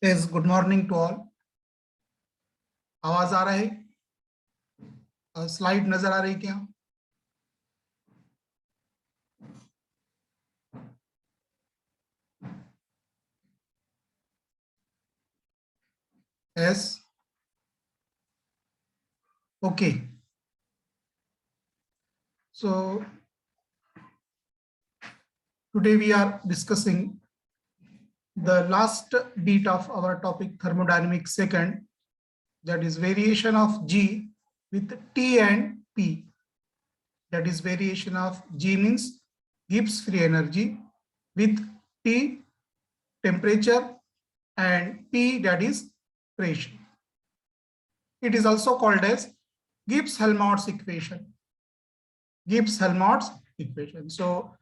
Yes, good morning to all. आवाज आ रहा है? स्लाइड नजर आ रही क्या? Yes. Okay. So today we are discussing the last bit of our topic thermodynamics second, that is variation of G with T and P. That is variation of G means Gibbs free energy, with T temperature and P that is pressure. It is also called as Gibbs-Helmholtz equation. Gibbs-Helmholtz equation. So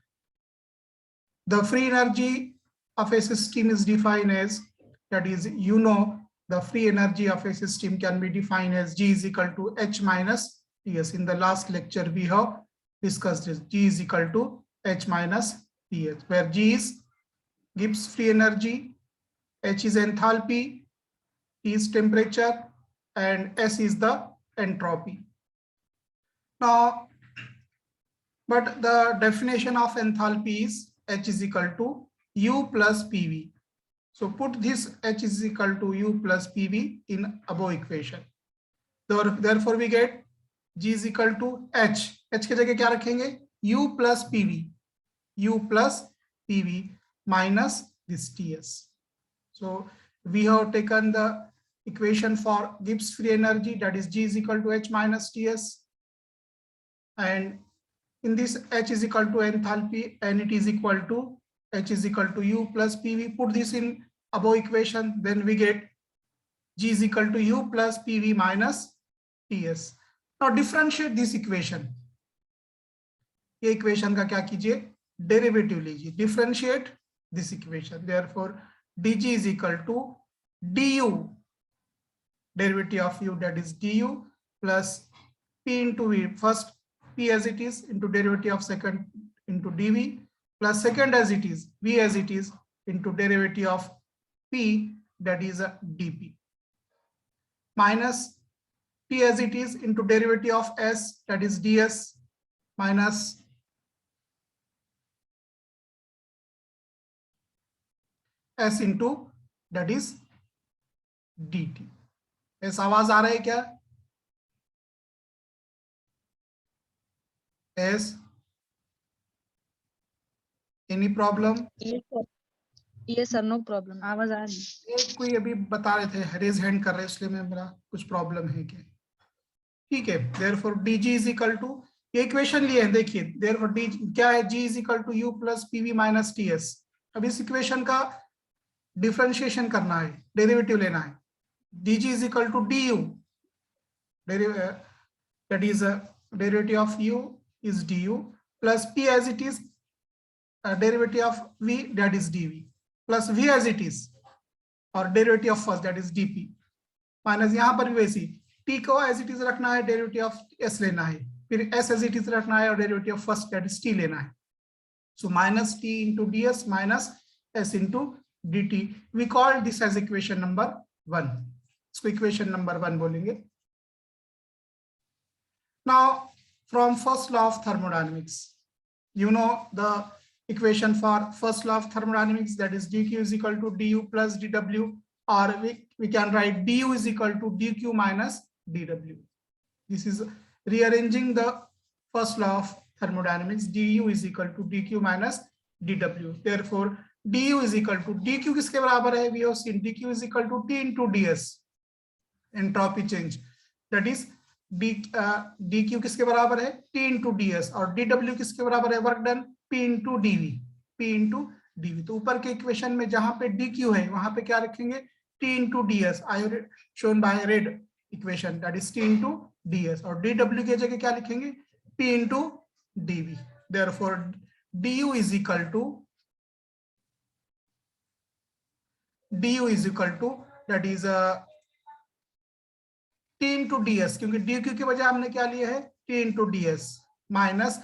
the free energy of a system is defined as, that is, the free energy of a system can be defined as G is equal to H minus Ts. In the last lecture we have discussed this. G is equal to H minus Ts, where G is Gibbs free energy, H is enthalpy, T is temperature, and S is the entropy. Now, but the definition of enthalpy is H is equal to U plus PV. So put this H is equal to U plus PV in above equation. Therefore we get G is equal to H. H के जगह क्या रखेंगे? U plus PV. U plus PV minus this TS. So we have taken the equation for Gibbs free energy, that is G is equal to H minus Ts, and in this H is equal to enthalpy and it is equal to H is equal to U plus PV. Put this in above equation, then we get G is equal to U plus PV minus Ts. Now differentiate this equation. ये equation का क्या कीजिए? Derivative लीजिए. Differentiate this equation. Therefore dg is equal to du, derivative of u, that is du, plus p into v, first p as it is into derivative of second into dv, plus second as it is, v as it is, into derivative of p, that is a dp, minus p as it is into derivative of s, that is ds, minus s into, that is dt. ऐसा आवाज आ रहा है क्या? Yes. Any problem? Yes sir, no problem. आवाज आ रही है. कोई अभी बता रहे थे रेज हैंड कर रहे, इसलिए मैं मेरा कुछ प्रॉब्लम है क्या? ठीक है. Therefore dg is equal to, ये इक्वेशन लिए हैं देखिए. Therefore d क्या है? G is equal to u plus pv minus ts. अब इस इक्वेशन का डिफरेंशिएशन करना है, डेरिवेटिव लेना है. dg is equal to du, that is derivative of u is du, plus p as it is, derivative of v, that is dv, plus v as it is, और derivative of first, that is dp, minus यहाँ पर भी वैसी t को as it is रखना है, derivative of s लेना है, फिर s as it is रखना है और derivative of first, that is t लेना है. So minus t into ds minus s into dt. We call this as equation number 1. इसको equation number 1 बोलेंगे. Now from first law of thermodynamics, you know the equation for first law of thermodynamics, that is dq is equal to du plus dw, or we can write du is equal to dq minus dw. This is rearranging the first law of thermodynamics. du is equal to dq minus dw. Therefore du is equal to, dq किसके बराबर है? We have seen dq is equal to t into ds, entropy change, that is dq किसके बराबर है? t into ds, और dw किसके बराबर है? Work done, p into dv, p into dv. तो ऊपर के इक्वेशन में जहां पे डी क्यू है वहां पे क्या रखेंगे, t into d s, I shown by red equation, that is t into d s, और डी डब्ल्यू की जगह क्या लिखेंगे, p into dv. Therefore du is equal to that is t into ds, क्योंकि dq के बजाय हमने क्या लिया है, t into ds, minus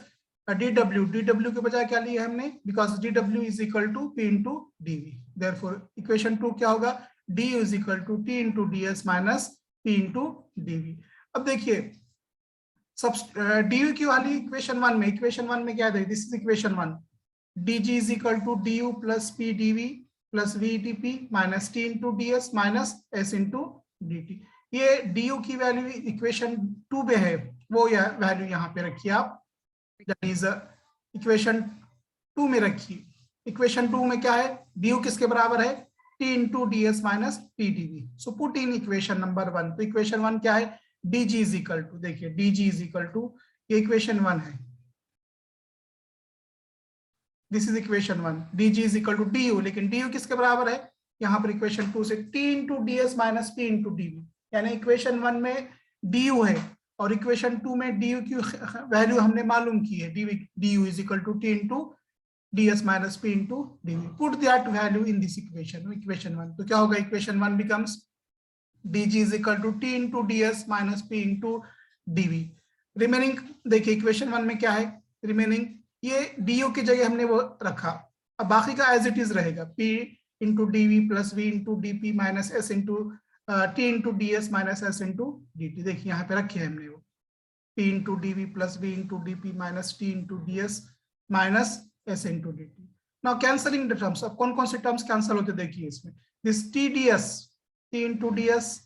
dw के बजाय क्या लिया है हमने, because dw is equal to p into dv। therefore equation 2 क्या होगा, du is equal to t into ds minus p into dv। अब देखिए सब du की वाली इक्वेशन 1 में, इक्वेशन 1 में क्या है, this is equation 1, dg is equal to du plus p dv plus v dp minus t into ds minus s into dt। ये du की वैल्यू इक्वेशन 2 में है, वो वैल्यू यहाँ पे रखिए आप, दैट इज इक्वेशन 2 में रखिए। इक्वेशन 2 में क्या है, du किसके बराबर है, t into ds minus p dv। So put in equation number 1। तो इक्वेशन 1 क्या है, dg is equal to, देखिए dg is equal to, ये इक्वेशन 1 है, this is equation 1, dg is equal to du, लेकिन du किसके बराबर है, यहाँ पर इक्वेशन 2 से t into ds minus p into dv, यानी इक्वेशन 1 में du है और इक्वेशन 2 में du की वैल्यू हमने मालूम की है, du is equal to t into ds minus p into dv। Put that value in this equation, equation 1। तो क्या होगा, equation 1 becomes dg is equal to t into ds minus p into dv। Remaining देखिए equation 1 में क्या है, remaining ये du की जगह हमने वो रखा, अब बाकी का एज इट इज रहेगा, p into dv plus v into dp minus s into t into ds minus s into dt। देखिए यहाँ पे रखे हैं हमने वो, p into dv plus v into dp minus t into ds minus s into dt। Now cancelling the terms, अब कौन कौन से टर्म्स कैंसिल होते देखिए इसमें, this t ds, t into ds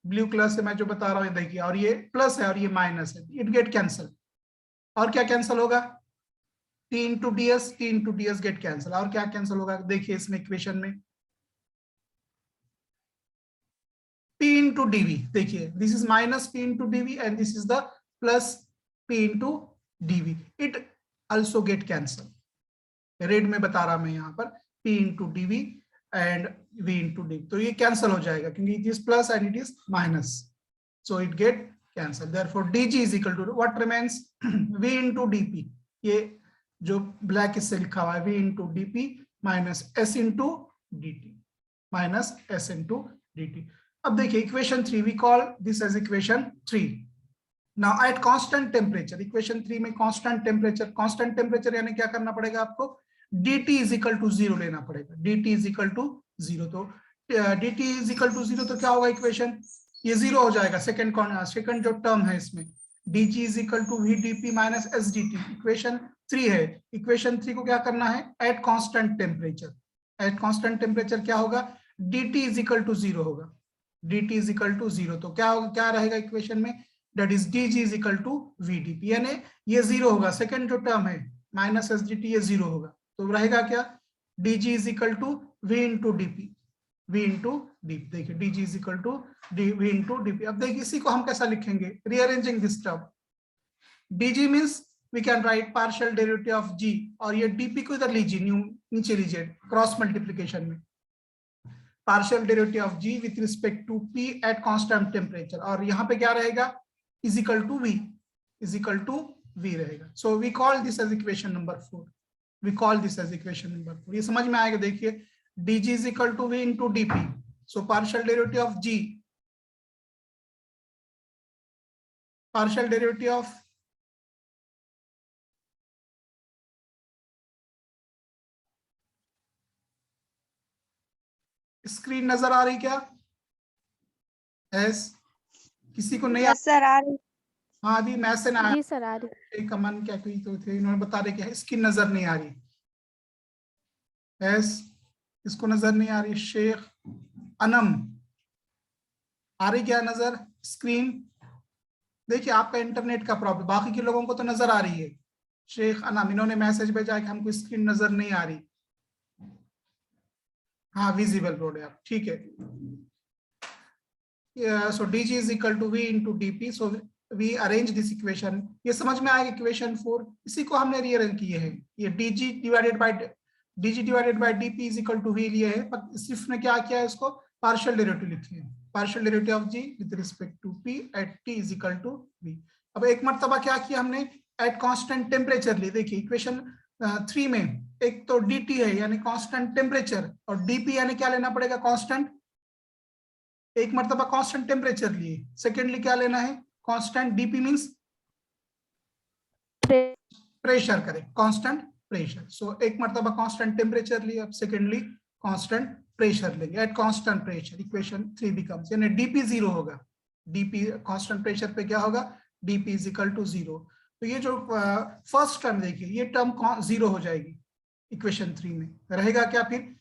blue colour से मैं जो बता रहा हूँ देखिए, और ये प्लस है और ये माइनस है, इट गेट कैंसल। और क्या कैंसिल होगा, t into ds get cancel, और क्या कैंसिल होगा देखिए इसमें इक्वेशन में, p इंटू dv, देखिए this is minus p into dv and this is the plus p into dv, it also get cancel. Red में बता रहा मैं यहाँ पर p into dv and v into dv, तो ये कैंसिल हो जाएगा क्योंकि it is plus and it is minus, so it get cancel. Therefore dg is equal to what remains, v into dp, ये जो ब्लैक इससे लिखा हुआ है, v into dp minus s into dt minus s into dt। अब देखिए equation 3, we call this as equation 3। Now at constant temperature, equation 3 में constant temperature यानी क्या करना पड़ेगा आपको, dt इज इक्वल टू 0 लेना पड़ेगा, dt इज इक्वल टू 0। तो dt इज इक्वल टू 0 तो क्या होगा इक्वेशन, ये 0 हो जाएगा, सेकंड जो टर्म है इसमें, dg is equal to v dp minus s dt, equation 3 है। इक्वेशन 3 को क्या करना है, at constant temperature, at constant temperature क्या होगा, dt इज इक्वल टू 0 होगा, dt इज इक्वल टू 0। तो क्या होगा, क्या रहेगा इक्वेशन में, that is dg is equal to v dp, यानी ये 0 होगा, सेकंड जो टर्म है माइनस s dt ये 0 होगा, तो रहेगा क्या, dg is equal to v into dp, v into dp, देखिए dg is equal to v into dp। अब देखिए इसी को हम कैसा लिखेंगे, rearranging this term, dg means we can write partial derivative of g, और ये dp को इधर लीजिए, नीचे लीजिए क्रॉस मल्टीप्लिकेशन में, partial derivative of g with respect to p at constant temperature, और यहाँ पे क्या रहेगा, is equal to v, is equal to v रहेगा। So we call this as equation number 4, we call this as equation number 4। ये समझ में आएगा, देखिए dg is equal to v into dp, so partial derivative of g, partial derivative of screen नजर आ रही क्या, एस किसी को नहीं यस सर आ रही। हाँ अभी मैसेज आया, जी सर आ रही। एक अमन क्या कोई तो थे, इन्होंने बता रहे कि स्क्रीन नजर नहीं आ रही, एस इसको नजर नहीं आ रही, शेख अनम आ रही क्या नजर स्क्रीन, देखिए आपका इंटरनेट का प्रॉब्लम, बाकी के लोगों को तो नजर आ रही है। शेख अनम इन्होंने मैसेज भेजा है कि हमको स्क्रीन नजर नहीं आ रही, हाँ विजिबल बोर्ड है आप, ठीक है। So dg is equal to v into dp, so we arrange this equation, ये समझ में आएगा इक्वेशन 4, इसी को हमने रीअरेंज किए हैं, ये dg divided by dg divided by dp is equal to v लिए है, पर सिर्फ ने क्या किया है, इसको पार्शियल डेरिवेटिव लिखे हैं, partial derivative of g with respect to p एट t is equal to v। अब एक मर्तबा क्या किया हमने, एट कांस्टेंट टेम्परेचर लिए। देखिए इक्वेशन 3 में एक तो dt है यानी कांस्टेंट टेम्परेचर, और dp यानी क्या लेना पड़ेगा, कांस्टेंट, एक मर्तबा कांस्टेंट टेम्परेचर लिए, सेकेंडली क्या लेना है, constant, dp means pressure, correct, constant pressure. So एक मर्तबा कांस्टेंट टेम्परेचर लिए, अब सेकेंडली कांस्टेंट प्रेशर लेंगे at constant pressure, equation 3 becomes, यानी dp 0 होगा, dp कांस्टेंट प्रेशर पे क्या होगा, dp इज इक्वल टू 0। तो ये जो फर्स्ट टर्म देखिए, ये टर्म 0 हो जाएगी इक्वेशन 3 में, रहेगा क्या फिर,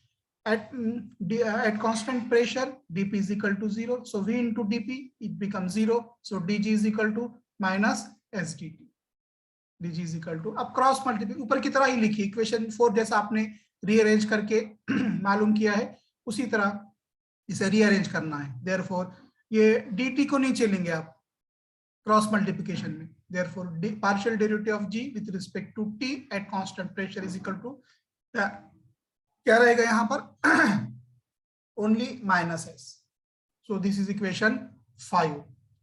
at constant pressure dp is equal to 0, so v into dp it becomes 0, so dg is equal to minus sdt, dg is equal to, अब क्रॉस मल्टीप्लाई ऊपर की तरह ही लिखिए, इक्वेशन 4 जैसा आपने रीअरेंज करके मालूम किया है उसी तरह इसे रीअरेंज करना है। देयरफॉर ये dt को नीचे लेंगे आप क्रॉस मल्टीप्लिकेशन में, therefore partial derivative of g with respect to t at constant pressure is equal to, क्या रहेगा यहाँ पर, only minus s. So this is equation 5।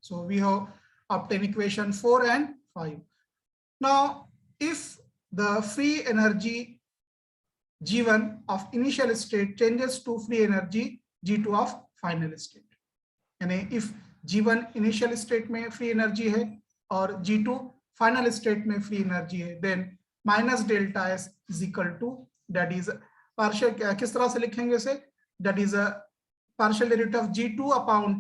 So we have obtained equation 4 and 5। Now, if the free energy G1 of initial state changes to free energy G2 of final state, यानी if G1 initial state में free energy है और G2 final state में free energy है, then minus delta S is equal to, that is partial, किस तरह से लिखेंगे इसे, that is a partial derivative of G2 upon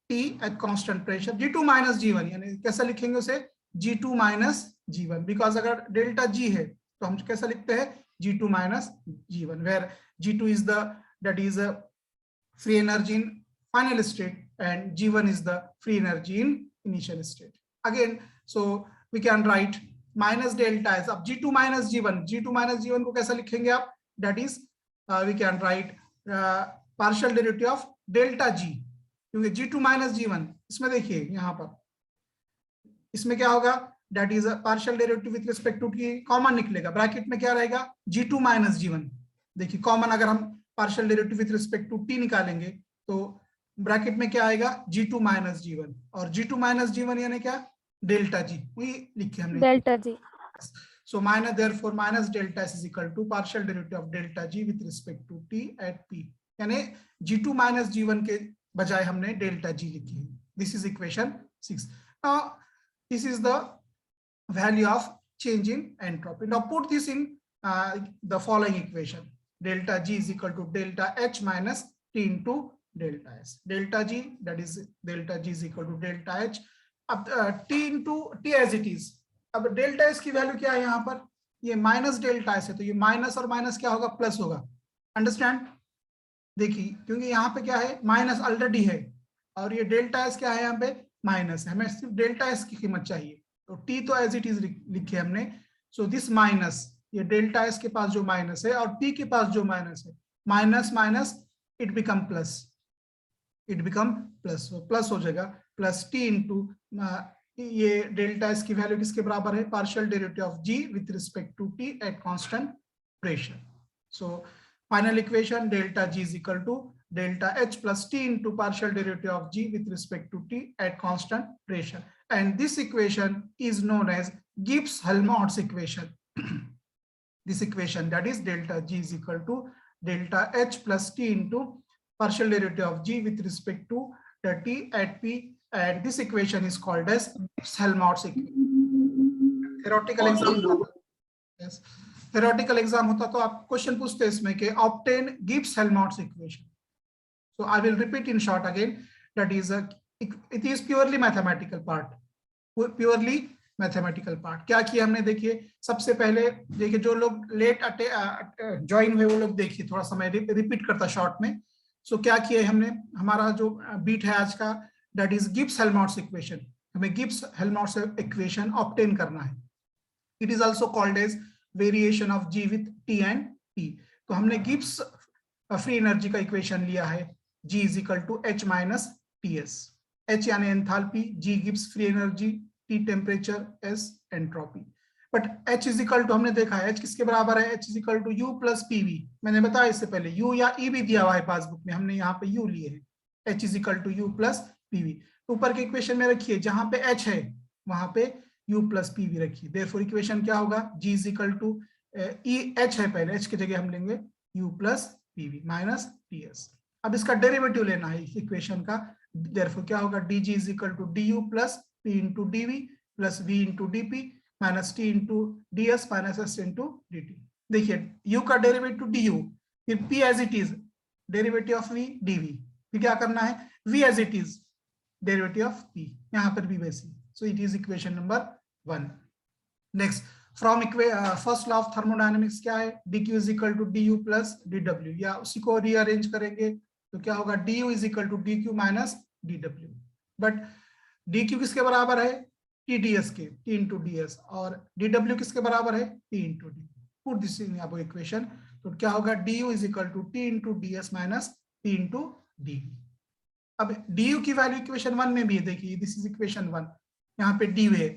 T at constant pressure, G2 minus G1, यानी कैसा लिखेंगे उसे, G2 minus G1, बिकॉज अगर डेल्टा G है तो हम कैसा लिखते हैं, G2 minus G1, where G2 is the, that is a free energy in final state and G1 is the free energy in initial state. Again, so we can write minus delta S, अब G2 minus G1, G2 minus G1 को कैसा लिखेंगे आप, that is we can write partial derivative of delta G, क्योंकि G2 minus G1, इसमें देखिए यहाँ पर इसमें क्या होगा, that is a partial derivative with respect to T, common निकलेगा, ब्रैकेट में क्या रहेगा, G2 minus G1, देखिए कॉमन अगर हम partial derivative with respect to T निकालेंगे तो ब्रैकेट में क्या आएगा, G2 minus G1, और G2 minus G1 यानी क्या, डेल्टा G, वही लिखे हमने delta G। So minus, therefore minus delta S is equal to partial derivative of delta G with respect to T at P, यानी G2 minus G1 के बजाय हमने delta G लिखी है। This is equation 6. Now this is the value of change in entropy. Now put this in the following equation. Delta G is equal to delta H minus T into delta S. Delta G, that is delta G is equal to delta H. अब T into T as it is. अब delta s की value क्या है यहाँ पर, ये minus delta S है, तो ये माइनस और माइनस क्या होगा, प्लस होगा, अंडरस्टैंड, देखिए क्योंकि यहाँ पे क्या है, माइनस ऑलरेडी है और ये डेल्टा एस क्या है, यहाँ पे माइनस है, हमें सिर्फ डेल्टा एस की कीमत चाहिए, तो टी तो एज इट इज लिखे हमने। सो दिस माइनस, ये डेल्टा एस के पास जो माइनस है और टी के पास जो माइनस है, minus minus it become plus, it become plus, plus हो जाएगा, प्लस टी इंटू, ये डेल्टा एस की वैल्यू किसके बराबर है, partial derivative of ji with respect to T at constant pressure. So final equation, delta g is equal to delta h plus t into partial derivative of ji with respect to T at constant pressure, and this equation is known as Gibbs Helmholtz equation. This equation, that is delta G is equal to delta H plus T into partial derivative of G with respect to the T at P, and this equation is called as Gibbs-Helmholtz equation. Theoretical exam, yes, theoretical exam होता तो आप question पूछते इसमें कि obtain Gibbs-Helmholtz equation. So I will repeat in short again, that is it is purely mathematical part, purely mathematical part. क्या किया हमने, देखिए सबसे पहले देखिए जो लोग लेट ज्वाइन हुए वो लोग देखिए, थोड़ा सा मैं रिपीट करता शॉर्ट में। सो क्या किया हमने, हमारा जो बीट है आज का, दैट इज गिब्स-हेल्महोल्ट्ज इक्वेशन, हमें गिब्स-हेल्महोल्ट्ज इक्वेशन ऑब्टेन करना है। It is also called as variation of ji with T and P. तो हमने गिब्स फ्री एनर्जी का इक्वेशन लिया है, G is equal to H minus T S, H यानी enthalpy, G Gibbs free energy, T temperature, S entropy, but h is equal to हमने देखा है h किसके बराबर है, h is equal to u plus pv। मैंने बताया इससे पहले u या e भी दिया हुआ है पासबुक में, हमने यहाँ पे u लिए हैं, h is equal to u plus pv। ऊपर के इक्वेशन में रखिए जहां पे h है वहां पे u प्लस pv रखिए, देयरफॉर इक्वेशन क्या होगा, g is equal to h है पहले, h की जगह हम लेंगे u plus pv minus ts। अब इसका डेरिवेटिव लेना है इस इक्वेशन का, देयरफॉर क्या होगा, dg is equal to du plus p into dv plus v into dp minus t into ds minus s into dt। देखिए u का डेरिवेटिव du, फिर p as it is derivative of v dv, फिर क्या करना है v as it is derivative of p, यहाँ पर भी वैसे। So it is equation number 1। Next from first law of thermodynamics क्या है, dq is equal to du plus dw, या उसी को रीअरेंज करेंगे तो क्या होगा, du is equal to dq minus dw। But dq किसके बराबर है, tds के, t इंटू ds, और dw किसके बराबर है, t into dy। Put this in अब इक्वेशन, तो क्या होगा, du is equal to t into ds minus t into dv। अब du की वैल्यू इक्वेशन 1 में भी है, देखिए दिस इज इक्वेशन 1, यहाँ पे du है,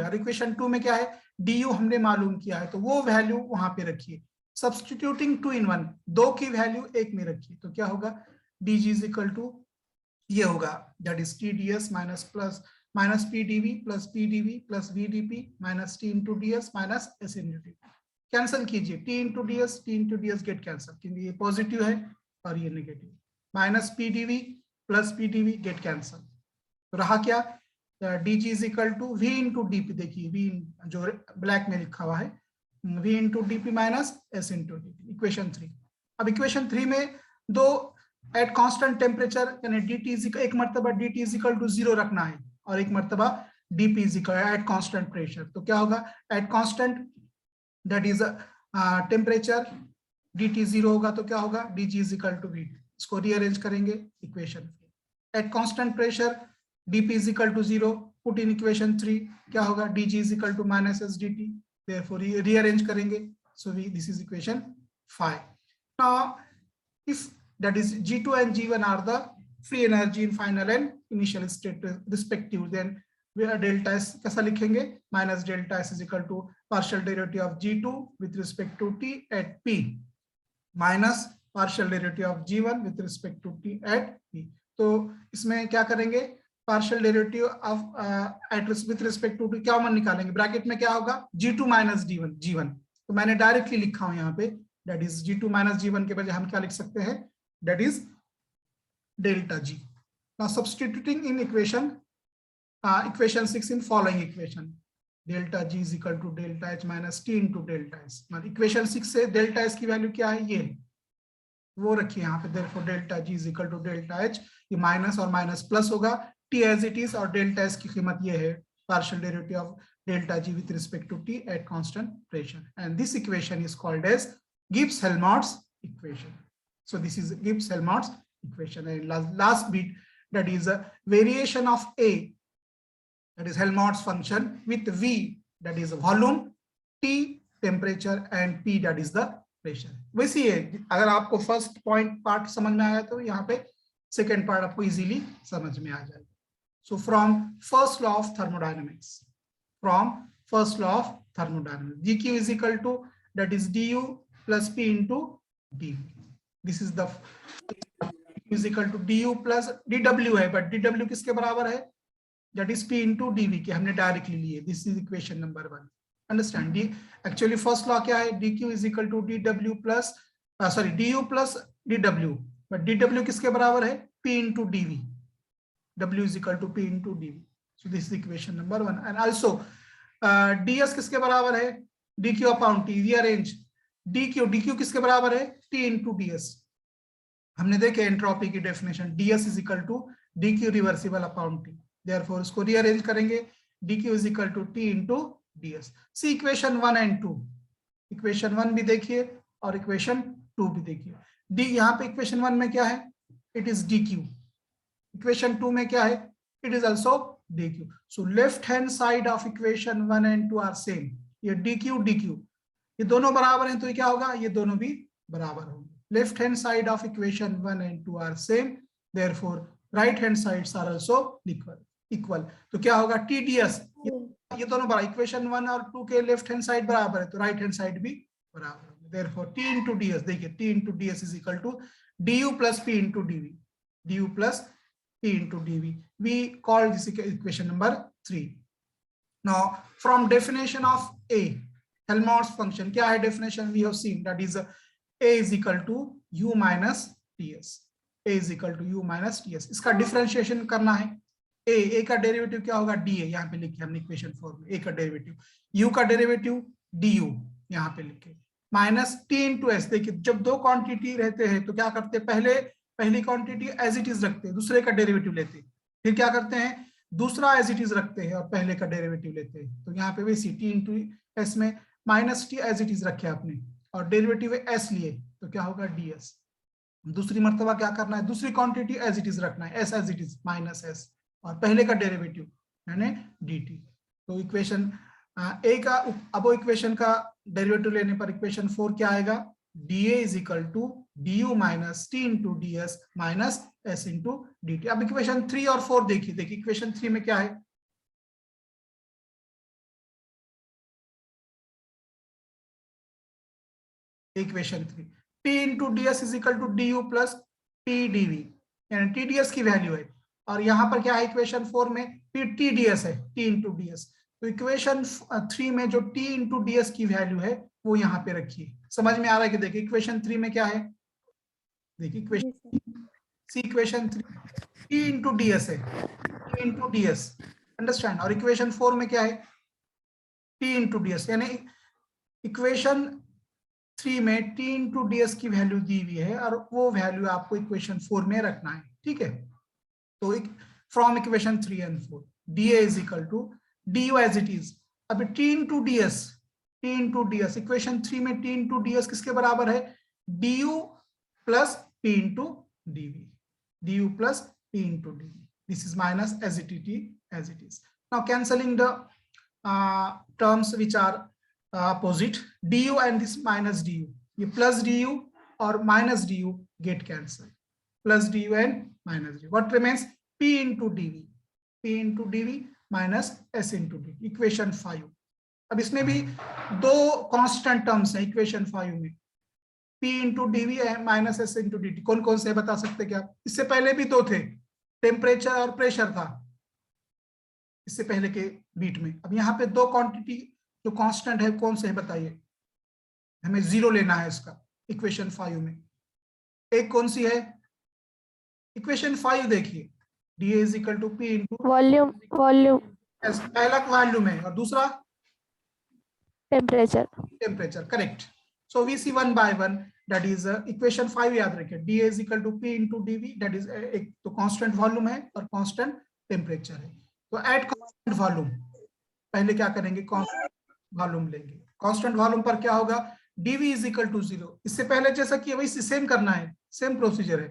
और इक्वेशन 2 में क्या है, du हमने मालूम किया है, तो वो वैल्यू वहां पे रखिए, सब्स्टिट्यूटिंग 2 in 1, 2 की वैल्यू 1 में रखिए, तो क्या होगा, dg इज इक्वल टू ये होगा, that is tds minus plus minus pdv plus pdv plus vdp minus t into ds minus s into dp। Cancel कीजिए, t into ds get cancel, क्योंकि ये पॉजिटिव है और ये negative, minus pdv plus pdv get cancel, तो रहा क्या, dg is equal to v into dp, देखिए v जो ब्लैक में लिखा हुआ है, v into dp minus s into dp, equation 3। अब इक्वेशन 3 में दो एट कांस्टेंट टेम्परेचर यानी dt इज एक मर्तबा dt इज इक्वल टू 0 रखना है, और एक मर्तबा dp is equal at constant pressure, तो क्या होगा, at constant that is temperature dt 0 होगा, तो क्या होगा, dg is equal to vt। इसको रीअरेंज करेंगे equation, at constant pressure dp is equal to 0, put in equation 3, क्या होगा, dg is equal to minus s dt, therefore rearrange करेंगे, so this is equation 5। Now if that is G2 and G1 are the free energy in final and initial state respective, then we are delta S कैसा लिखेंगे, minus delta S is equal to partial derivative of G2 with respect to T at P minus partial derivative of G1 with respect to T at P। तो इसमें क्या करेंगे, partial derivative of at with respect to T क्या मान निकालेंगे, bracket में क्या होगा, G2 minus G1, तो मैंने डायरेक्टली लिखा हूं यहाँ पे, that is G2 minus G1 के बजाय हम क्या लिख सकते हैं, that is delta G। Now substituting in equation 6 in following equation, delta G is equal to delta H minus T into delta S। मतलब इक्वेशन 6 से डेल्टा S की वैल्यू क्या है, ये वो रखिए यहाँ पे, therefore delta G is equal to delta H, ये माइनस और माइनस प्लस होगा, T as it is, और डेल्टा S की कीमत ये है, partial derivative of delta G with respect to T at constant pressure, and this equation is called as Gibbs-Helmholtz equation। So this is Gibbs-Helmholtz equation, and last bit, that is a variation of A, that is Helmholtz function, with V, that is volume, T temperature, and P, that is the pressure। वैसे ही है, अगर आपको first point part समझ में आया तो यहाँ पे सेकेंड पार्ट आपको इजीली समझ में आ जाएगा। So from first law of thermodynamics, dq is equal to, that is du plus p into dv, this is the is equal to du plus dw है, but dw किसके बराबर है, that is p into dv के हमने directly लिए, this is equation number 1। Understand, actually first law क्या है, dq is equal to dw plus du plus dw, but dw किसके बराबर है, p into dv, w is equal to p into dv, so this is equation number 1। and also ds किसके बराबर है, dq upon t, rearrange, dq किसके बराबर है, t into ds। हमने देखे एंट्रोपी की definition, ds is equal to dq reversible upon t, therefore इसको रीअरेंज करेंगे, dq is equal to t into ds। See equation 1 and 2, equation 1 भी देखिए और इक्वेशन 2 भी देखिए। डी यहाँ पे इक्वेशन 1 में क्या है, इट इज dq, इक्वेशन 2 में क्या है, it is also dq। So left hand side of equation 1 and 2 are same, ये dq ये दोनों बराबर हैं, तो ये क्या होगा, ये दोनों भी बराबर होंगे। Left hand side of equation 1 and 2 are same, therefore right hand sides are also equal. तो क्या होगा, TDS ये दोनों बराबर, इक्वेशन 1 और 2 के लेफ्ट हैंड साइड बराबर है तो राइट हैंड साइड भी बराबर है। देयरफॉर t into ds, देखिए t into ds is equal to du plus p into dv, du plus p into dv. We call this equation number 3. Now from definition of a, Helmholtz function, क्या है definition? We have seen that is a is equal to u minus ts, a is equal to u minus ts. इसका differentiation करना है। a का derivative क्या होगा? da, यहाँ पे लिखे हमने इक्वेशन फॉर्म में, a का डेरिवेटिव, u का डेरिवेटिव du, यहाँ पे लिखे, माइनस t इंटू एस। देखिए जब दो क्वांटिटी रहते हैं तो क्या करते हैं, पहली क्वांटिटी एज इट इज रखते हैं, दूसरे का डेरिवेटिव लेते हैं, फिर क्या करते हैं, दूसरा एज इट इज रखते हैं और पहले का डेरिवेटिव लेते हैं। तो यहाँ पे वैसे t इंटू एस में minus t as it is रखे आपने और डेरिवेटिव एस लिए तो क्या होगा ds। दूसरी मर्तबा क्या करना है, दूसरी क्वांटिटी एज इट इज रखना है, s as it is minus s और पहले का डेरिवेटिव यानी dt। तो इक्वेशन ए का, अब इक्वेशन का डेरिवेटिव लेने पर इक्वेशन 4 क्या आएगा, dA is equal to du minus t into ds minus s into dt। अब इक्वेशन 3 और 4 देखिए, इक्वेशन 3 में क्या है, equation 3 t into ds is equal to du plus p dv, यानी tds की वैल्यू है। और यहाँ पर क्या है इक्वेशन 4 में, tds है, t इंटू ds। तो इक्वेशन 3 में जो t इंटू ds की वैल्यू है वो यहाँ पे रखिए। समझ में आ रहा है कि देखिए इक्वेशन 3 में क्या है, देखिए इक्वेशन 3 t इंटू ds है, t इंटू ds, अंडरस्टैंड। और इक्वेशन 4 में क्या है, t इंटू ds, यानी इक्वेशन 3 में t इंटू ds की वैल्यू दी हुई है और वो वैल्यू आपको इक्वेशन 4 में रखना है, ठीक है। तो from equation 3 and 4 dA is equal to du as it is. अब t इंटू ds, इक्वेशन 3 में t इंटू ds किसके बराबर है, du plus p into dv, du plus p into dv, this is minus as it is. Now cancelling the terms which are opposite, du and this minus du, ये plus du और minus du get cancelled, plus du and minus du, what remains, p into dv minus s into dv, equation 5। अब इसमें भी दो constant terms हैं equation 5 में, p into dv minus s into dt। कौन कौन से बता सकते क्या, इससे पहले भी दो थे, टेम्परेचर और प्रेशर था इससे पहले के बीट में। अब यहाँ पे दो क्वांटिटी जो कांस्टेंट है कौन से है बताइए, हमें 0 लेना है इसका इक्वेशन 5 में। एक कौन सी है, इक्वेशन 5 देखिए, dA is equal to p into volume पहला वॉल्यूम है और दूसरा temperature, correct. So we see one by one, that is equation 5 याद रखिए, dA is equal to p into dv, that is एक तो कांस्टेंट वॉल्यूम है और कांस्टेंट टेम्परेचर है। तो एट कांस्टेंट वॉल्यूम पहले क्या करेंगे, कांस्टेंट वॉल्यूम लेंगे, कांस्टेंट वॉल्यूम पर क्या होगा, dv इज इक्वल टू 0। इससे पहले जैसा कि वही सेम करना है, सेम प्रोसीजर है।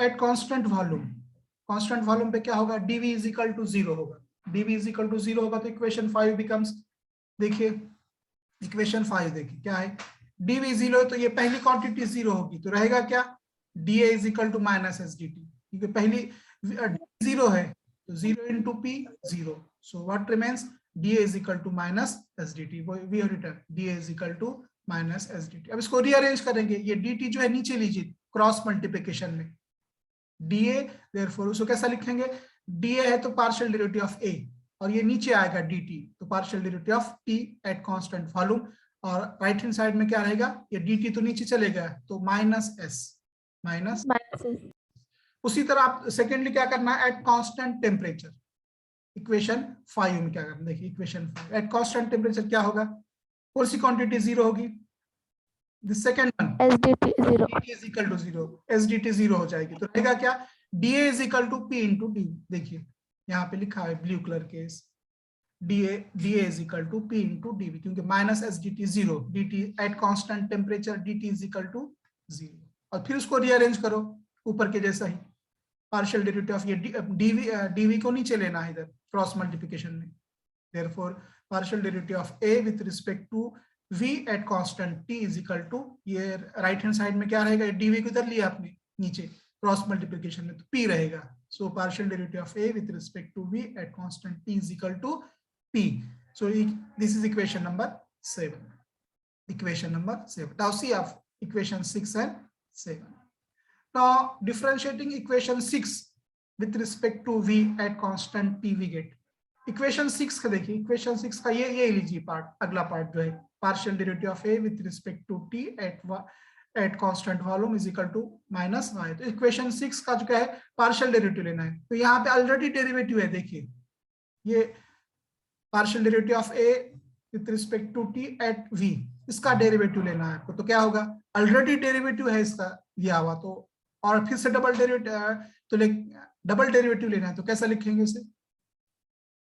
एट कांस्टेंट वॉल्यूम पे क्या होगा, dv इज इक्वल टू 0 होगा, dv इज इक्वल टू 0 होगा तो इक्वेशन 5 बिकम्स, देखिए इक्वेशन 5 देखिए क्या है, dv 0 है तो ये पहली क्वांटिटी 0 होगी तो रहेगा क्या, dA is equal to minus S dt, क्योंकि पहली 0 है तो 0 into p 0, so what remains, dA is equal to minus SDT, we have written dA is equal to minus SDT। अब इसको रीअरेंज करेंगे, ये dt जो है नीचे लीजिए क्रॉस मल्टीप्लिकेशन में, dA therefore उसको कैसा लिखेंगे, dA है तो पार्शियल डेरिवेटिव ऑफ a और ये नीचे आएगा dt, तो partial derivative of t at constant volume, और राइट हैंड साइड में क्या रहेगा, ये dt तो नीचे चलेगा तो माइनस s। उसी तरह आप सेकेंडली क्या करना है, एट कांस्टेंट टेम्परेचर, इक्वेशन 5 में क्या करना, देखिए इक्वेशन 5 एट कांस्टेंट टेम्परेचर क्या होगा, कौन सी क्वांटिटी 0 होगी, the second one SDT 0 is equal to 0, SDT 0 हो जाएगी तो रहेगा क्या, dA is equal to p into d। देखिए यहाँ पे लिखा है ब्लू कलर के, dA is equal to p into dv, क्योंकि minus SDT 0, dt at constant temperature dt is equal to 0। और फिर उसको रीअरेंज करो ऊपर के जैसा ही, पार्शियल डेरिवेटिव ऑफ ये dv को नीचे लेना है इधर क्रॉस मल्टीप्लिकेशन में, therefore partial derivative of a with respect to v at constant t is equal to, ये राइट हैंड साइड में क्या रहेगा, dv को इधर लिया आपने नीचे क्रॉस मल्टीप्लिकेशन में तो p रहेगा, so partial derivative of a with respect to v at constant t is equal to P. So this is equation number 7. Equation number 7. Now see of equation 6 and 7. Now differentiating equation 6 with respect to V at constant P we get. Equation 6 का देखिए, equation 6 का ये लीजिए part, अगला part जो है partial derivative of A with respect to T at constant volume is equal to minus Y. तो equation 6 का जो क्या है पार्शियल डेरिवेटिव लेना है, तो यहाँ पे ऑलरेडी डेरिवेटिव है, देखिए ये partial derivative of A with respect to T at V, इसका डेरिवेटिव लेना है आपको। तो क्या होगा, ऑलरेडी डेरिवेटिव है इसका दिया हुआ, तो और फिर से डबल डेरिवेटिव लेना है, तो कैसा लिखेंगे इसे,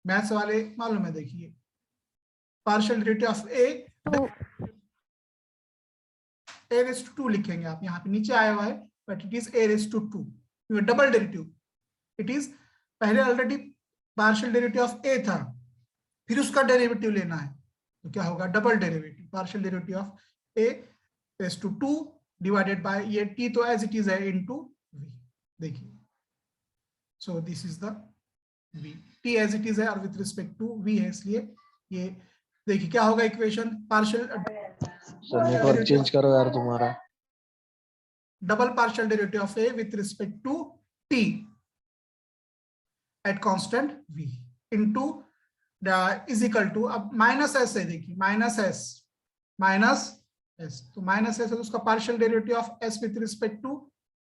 मैथ्स वाले मालूम है, देखिए partial derivative of A raise to 2 लिखेंगे आप, यहाँ पे नीचे आया हुआ है but it is A raise to 2, double derivative it is, पहले already partial derivative of A था, फिर उसका डेरिवेटिव लेना है, तो क्या होगा double derivative, partial derivative of A raise to 2 divided by ये टी तो एज इट इज है इनटू वी, देखिए so this is the v, t as it is है और विथ रिस्पेक्ट टू v है, इसलिए ये देखिए क्या होगा इक्वेशन पार्शियल चेंज करो यार तुम्हारा, double partial derivative of a with respect to t at constant v into is equal to, अब माइनस एस है, देखिए माइनस एस, तो माइनस एस है तो उसका partial derivative of s with respect to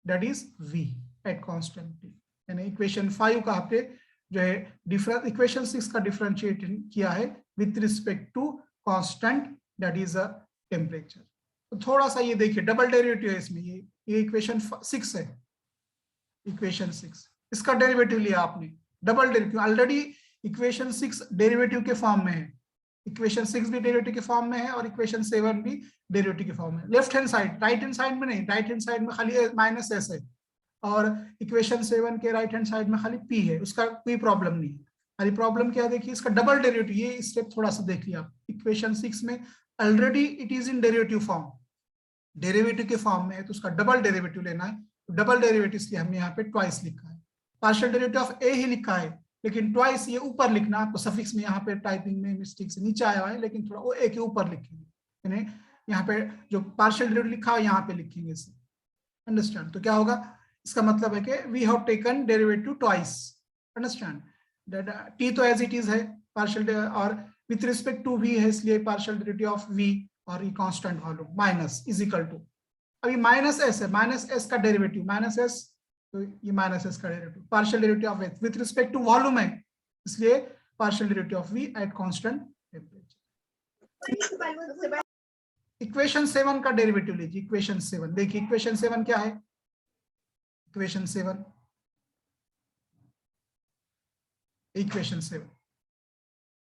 that is v at constant t, यानी equation 5 का आपने जो है डिफरेंस इक्वेशन 6 का डिफरेंशिएट किया है with respect to constant that is a temperature. तो थोड़ा सा ये देखिए डबल डेरिवेटिव है इसमें, ये इक्वेशन 6 है, इक्वेशन 6 इसका डेरिवेटिव लिया आपने, double derivative, already equation 6 derivative के फॉर्म में है, इक्वेशन 6 भी डेरिवेटिव के फॉर्म में है और इक्वेशन 7 भी डेरिवेटिव के फॉर्म में, left hand side, right hand side में नहीं, राइट हैंड साइड में खाली माइनस एस है और इक्वेशन 7 के राइट हैंड साइड में खाली p है, उसका कोई प्रॉब्लम नहीं है। खाली प्रॉब्लम क्या है, देखिए इसका डबल डेरिवेटिव, ये स्टेप थोड़ा सा देख लिया आप, इक्वेशन 6 में already it is in derivative form, derivative के फॉर्म में है, तो उसका डबल डेरिवेटिव लेना है, तो डबल डेरिवेटिव इसलिए हमने यहाँ पे ट्वाइस लिखा है, पार्शियल डेरिवेटिव ऑफ ए ही लिखा है लेकिन ट्वाइस ये ऊपर लिखना, आपको सफिक्स में यहाँ पे टाइपिंग में मिस्टेक से नीचे आया हुआ है, लेकिन थोड़ा वो ए के ऊपर लिखेंगे, यानी यहाँ पे जो पार्शियल डेरिवेटिव लिखा है यहाँ पे लिखेंगे इसे, अंडरस्टैंड। तो क्या होगा, इसका मतलब है कि we have taken derivative twice, understand, that t तो एज इट इज है पार्शियल और विथ रिस्पेक्ट टू v है, इसलिए पार्शियल डेरिवेटिव ऑफ v और ये constant volume minus is equal to, अभी माइनस s है, माइनस s का डेरिवेटिव माइनस s, तो ये माइनस s का derivative, partial derivative of h with respect to volume है, इसलिए partial derivative of v at constant temperature. Equation 7 का derivative लीजिए, इक्वेशन 7 देखिए, इक्वेशन 7 क्या है, इक्वेशन 7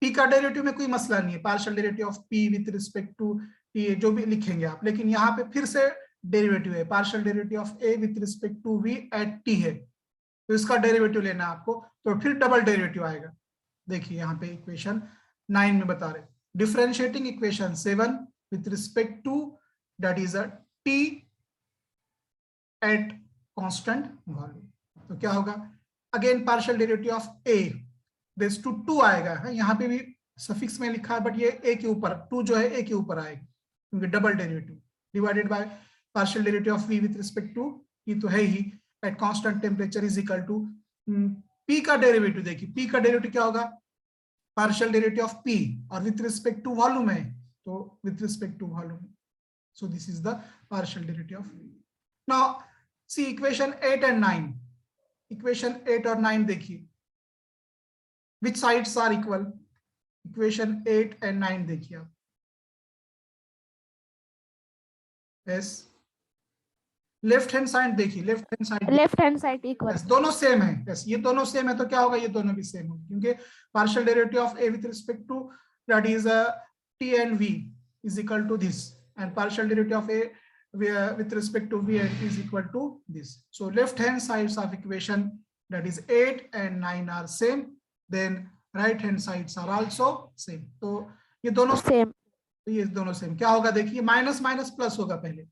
p का डेरिवेटिव में कोई मसला नहीं है, partial derivative of p with respect to t जो भी लिखेंगे आप, लेकिन यहाँ पे फिर से डेरिवेटिव है, partial derivative of a with respect to v at t है, तो इसका डेरिवेटिव लेना है आपको, तो फिर डबल डेरिवेटिव आएगा। देखिए यहाँ पे इक्वेशन 9 में बता रहे, differentiating equation 7 with respect to that is a t at constant volume, तो क्या होगा, again partial derivative of a raise to 2 आएगा है, यहाँ पे भी सफिक्स में लिखा है बट ये a के ऊपर 2 जो है a के ऊपर आएगा क्योंकि double derivative, divided by partial derivative of v with respect to t तो है ही at constant temperature is equal to p का डेरिवेटिव, देखिए p का डेरिवेटिव क्या होगा, पार्शियल डेरिवेटिव ऑफ p और विथ रिस्पेक्ट टू वॉल्यूम है, तो with respect to volume, so this is the partial derivative of v। Now see equation 8 and 9, equation 8 और 9 देखिए, which sides are equal, equation 8 and 9 देखिए आप, yes left hand side देखिए, left hand side equal, दोनों same है, yes ये दोनों same है, तो क्या होगा, ये दोनों भी सेम होंगे क्योंकि partial derivative of a with respect to that is t and v is equal to this, and partial derivative of a with respect to v is equal to this. So left hand sides of equation that is 8 and 9 are same, then right hand sides are also same. तो ये दोनों same, तो ये दोनों same, क्या होगा देखिए, minus minus plus होगा पहले,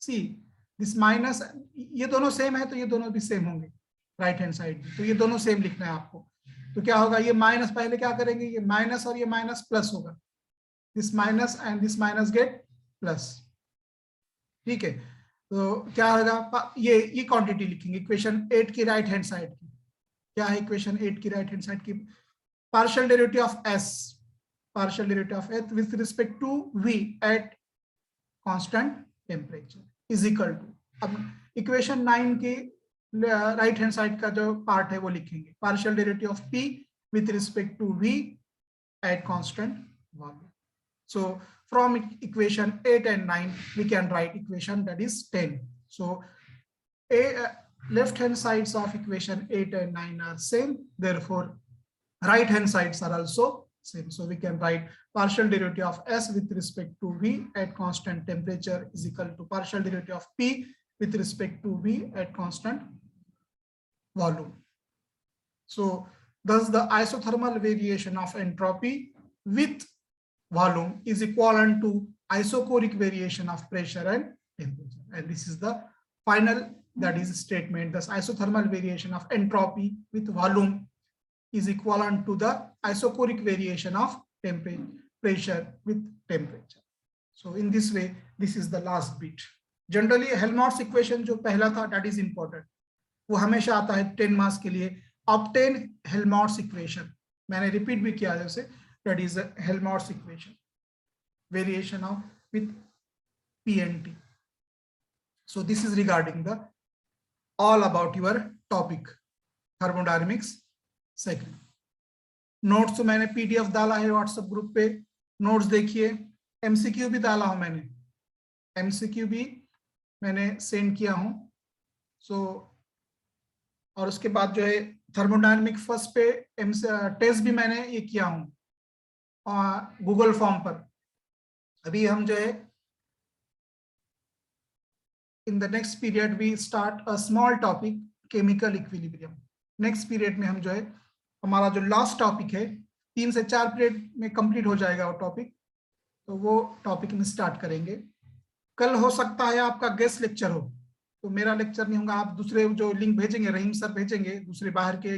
सी दिस माइनस, ये दोनों सेम है तो ये दोनों भी सेम होंगे राइट हैंड साइड, तो ये दोनों सेम लिखना है आपको, तो क्या होगा, ये माइनस पहले क्या करेंगे, ये माइनस और ये माइनस प्लस होगा, this minus and this minus gate plus, ठीक है। तो क्या होगा, ये क्वांटिटी लिखेंगे इक्वेशन 8 की राइट हैंड साइड की। क्या है इक्वेशन 8 की राइट हैंड साइड की, partial derivative of s, partial derivative of s with respect to v at constant temperature is equal to, अब इक्वेशन 9 की राइट हैंड साइड का जो पार्ट है वो लिखेंगे, partial derivative of p with respect to v at constant volume. So from equation 8 and 9 we can write equation that is 10. So left hand sides of equation 8 and 9 are same, therefore right hand sides are also same. So we can write partial derivative of s with respect to v at constant temperature is equal to partial derivative of p with respect to v at constant volume. So thus the isothermal variation of entropy with volume is equivalent to isochoric variation of pressure and temperature. And this is the final, that is statement. Thus isothermal variation of entropy with volume is equivalent to the isochoric variation of pressure with temperature. So in this way, this is the last bit. Generally Helmholtz equation जो पहला था, that is important, वो हमेशा आता है 10 marks के लिए। obtain Helmholtz equation, मैंने रिपीट भी किया है उसे, that is a Helmholtz equation, variation of with P and T. So this is regarding the all about your topic thermodynamics second. Notes तो मैंने पीडीएफ डाला है व्हाट्सएप ग्रुप पे, नोट्स देखिए। एमसीक्यू भी डाला हूं मैंने, एमसीक्यू भी मैंने सेंड किया हूं। सो और उसके बाद जो है थर्मोडायनेमिक फर्स्ट पे टेस्ट भी मैंने ये किया हूं गूगल फॉर्म पर। अभी हम जो है in the next period we start a small topic chemical equilibrium. Next period में हम जो है हमारा जो लास्ट टॉपिक है 3 से 4 पीरियड में कंप्लीट हो जाएगा वो टॉपिक, तो वो टॉपिक में स्टार्ट करेंगे। कल हो सकता है आपका गेस्ट लेक्चर हो, तो मेरा लेक्चर नहीं होगा, आप दूसरे जो लिंक भेजेंगे, रहीम सर भेजेंगे, दूसरे बाहर के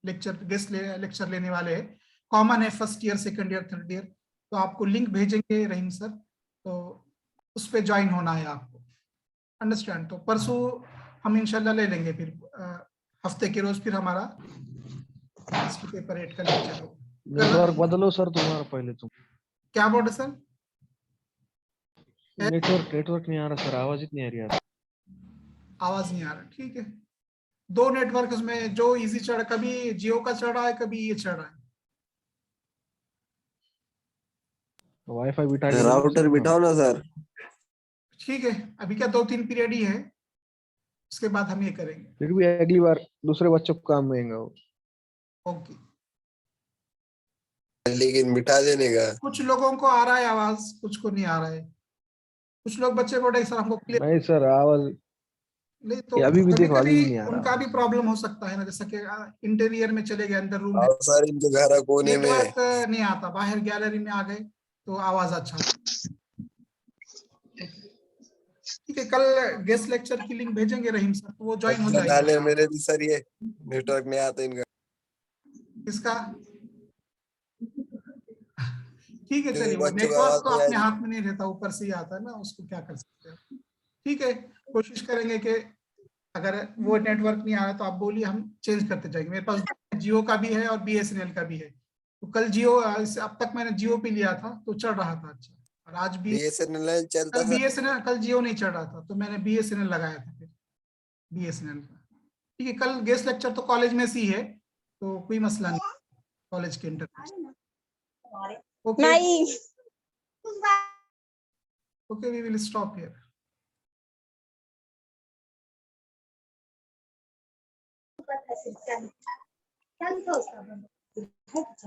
लेक्चर गेस्ट लेक्चर लेने वाले हैं, कॉमन है first year second year third year, तो आपको लिंक भेजेंगे रहीम सर, तो उस पर ज्वाइन होना है आपको, अंडरस्टैंड। तो परसों हम इंशाल्लाह ले लेंगे, फिर हफ्ते के रोज फिर हमारा पेपर 8 का लेक्चर हो। नेटवर्क बदलो सर तुम्हारा पहले तुम। क्या बोल रहे सर? नेटवर्क नहीं आ रहा सर, आवाज इतनी आ रही है। आवाज नहीं आ रहा, ठीक है। 2 नेटवर्क में जो इजी चढ़, कभी जियो का चढ़ रहा है, कभी ये चढ़ रहा है। वाईफाई बिठा के राउटर बिठाओ ना सर। ठीक है, अभी क्या 2-3 पीरियड ही है, उसके बाद हम ये करेंगे। फिर भी अगली बार दूसरे बच्चों को काम देंगे वो। ओके, लेकिन बिठा देने का। कुछ लोगों को आ रहा है आवाज, कुछ को नहीं आ रहा है। कुछ लोग बच्चे बोल रहे सर हमको क्लियर नहीं सर आवाज नहीं, तो अभी भी कभी देखो, अभी कभी भी नहीं आ रहा। उनका भी प्रॉब्लम हो सकता है ना, जैसा कि इंटीरियर में चले गए, अंदर रूम में और सर इनके घर कोने में नेटवर्क नहीं आता, बाहर गैलरी में आ गए तो आवाज अच्छा। ठीक है, कल गेस्ट लेक्चर की लिंक भेजेंगे रहीम सर, तो वो ज्वाइन हो डाले जाएगा। मेरे भी सर, ये नेटवर्क नहीं आता इनका। किसका? ठीक है, चलिए, वो बच्चों का नेटवर्क आवाज तो नहीं अपने आ हाथ में नहीं रहता, ऊपर से ही आता है ना, उसको क्या कर सकते हैं। ठीक है, कोशिश करेंगे कि अगर वो नेटवर्क नहीं आ रहा तो आप बोलिए, हम चेंज करते जाएंगे। मेरे पास जियो का भी है और बीएसएनएल का भी है, तो कल जियो, अब तक मैंने जियो पे लिया था तो चल रहा था अच्छा, और आज भी बीएसएनएल चलता कल सर। बीएसएनएल, कल जियो नहीं चल रहा था तो मैंने बीएसएनएल लगाया था, फिर बीएसएनएल का। ठीक है, कल गेस्ट लेक्चर तो कॉलेज में से ही है, तो कोई मसला नहीं, कॉलेज के internet. Okay okay, we will stop here.